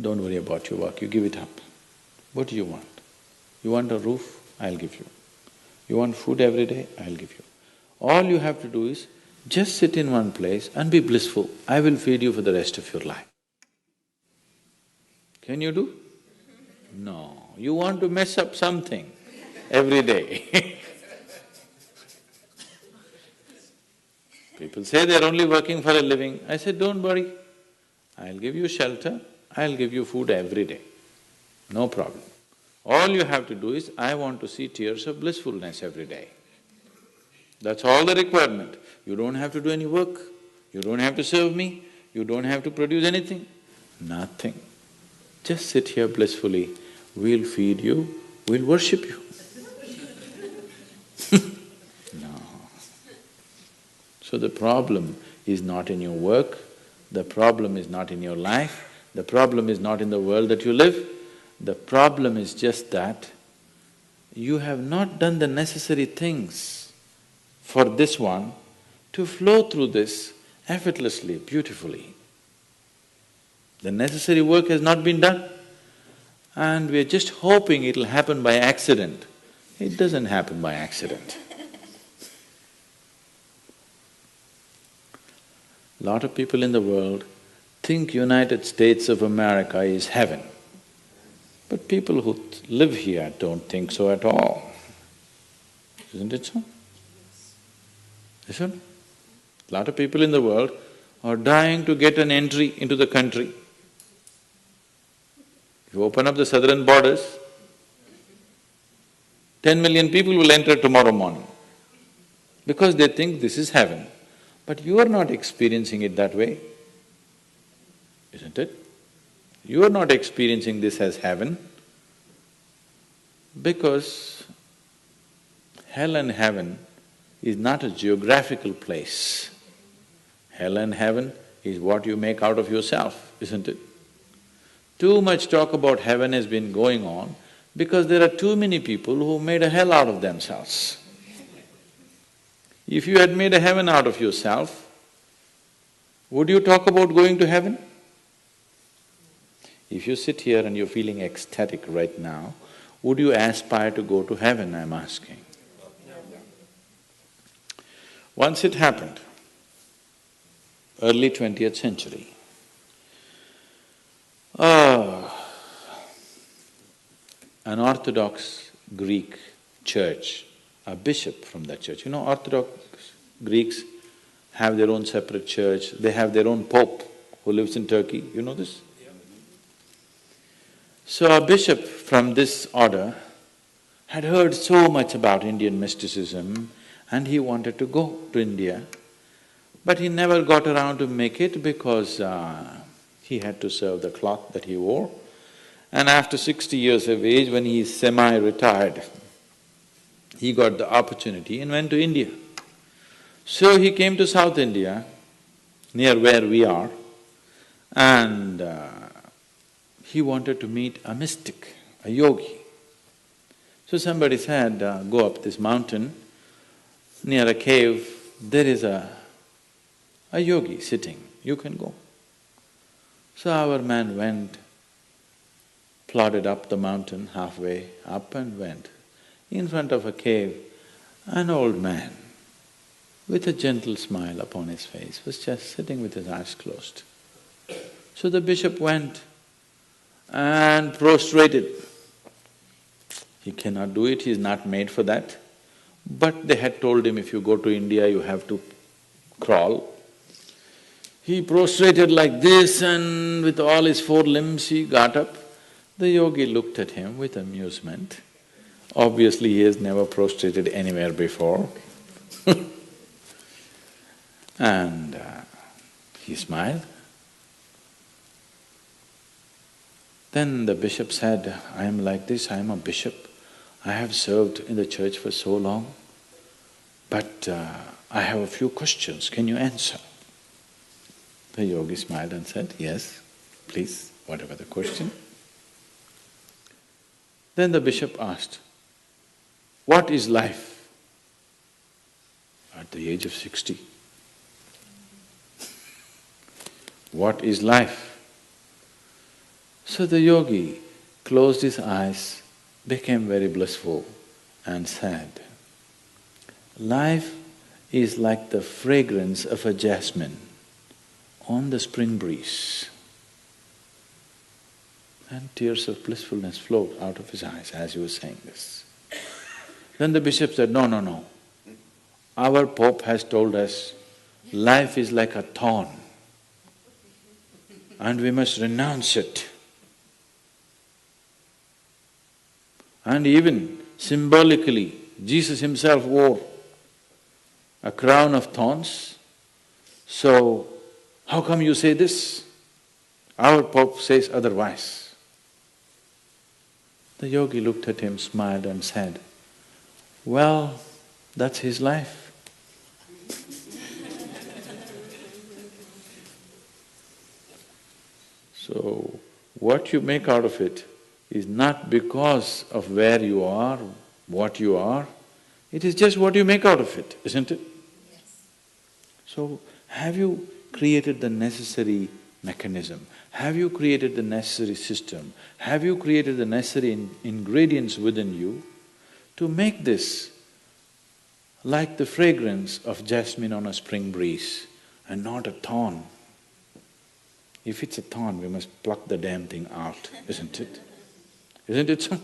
don't worry about your work, you give it up. What do you want? You want a roof? I'll give you. You want food every day? I'll give you. All you have to do is just sit in one place and be blissful. I will feed you for the rest of your life. Can you do? No, you want to mess up something every day. People say they're only working for a living. I said, don't worry, I'll give you shelter, I'll give you food every day, no problem. All you have to do is, I want to see tears of blissfulness every day. That's all the requirement. You don't have to do any work, you don't have to serve me, you don't have to produce anything, nothing. Just sit here blissfully, we'll feed you, we'll worship you. No. So the problem is not in your work, the problem is not in your life, the problem is not in the world that you live, the problem is just that you have not done the necessary things for this one to flow through this effortlessly, beautifully. The necessary work has not been done and we are just hoping it'll happen by accident. It doesn't happen by accident. Lot of people in the world think United States of America is heaven. But people who live here don't think so at all. Isn't it so? Isn't it? Lot of people in the world are dying to get an entry into the country. If you open up the southern borders, 10 million people will enter tomorrow morning because they think this is heaven. But you are not experiencing it that way, isn't it? You are not experiencing this as heaven because hell and heaven is not a geographical place. Hell and heaven is what you make out of yourself, isn't it? Too much talk about heaven has been going on because there are too many people who made a hell out of themselves. If you had made a heaven out of yourself, would you talk about going to heaven? If you sit here and you're feeling ecstatic right now, would you aspire to go to heaven, I'm asking? Once it happened, early 20th century, an Orthodox Greek church, a bishop from that church, Orthodox Greeks have their own separate church, they have their own pope who lives in Turkey, you know this? So a bishop from this order had heard so much about Indian mysticism and he wanted to go to India, but he never got around to make it because he had to serve the cloth that he wore. And after 60 years of age, when he is semi-retired, he got the opportunity and went to India. So he came to South India, near where we are, and he wanted to meet a mystic, a yogi. So somebody said, go up this mountain, near a cave, there is a yogi sitting, you can go. So our man went, plodded up the mountain, halfway up and went. In front of a cave, an old man with a gentle smile upon his face was just sitting with his eyes closed. So the bishop went and prostrated. He cannot do it, he is not made for that. But they had told him, if you go to India, you have to crawl. He prostrated like this and with all his four limbs he got up. The yogi looked at him with amusement. Obviously, he has never prostrated anywhere before. And he smiled. Then the bishop said, I am like this, I am a bishop. I have served in the church for so long, but I have a few questions, can you answer? The yogi smiled and said, yes, please, whatever the question. Then the bishop asked, what is life? At the age of 60. What is life? So the yogi closed his eyes, became very blissful and said, life is like the fragrance of a jasmine on the spring breeze. And tears of blissfulness flowed out of his eyes as he was saying this. Then the bishop said, no, no, no. Our Pope has told us life is like a thorn and we must renounce it. And even symbolically, Jesus himself wore a crown of thorns. So, how come you say this? Our Pope says otherwise. The yogi looked at him, smiled and said, well, that's his life. So, what you make out of it is not because of where you are, what you are, it is just what you make out of it, isn't it? Yes. So, have you created the necessary mechanism? Have you created the necessary system? Have you created the necessary ingredients within you to make this like the fragrance of jasmine on a spring breeze and not a thorn? If it's a thorn, we must pluck the damn thing out, isn't it? Isn't it so?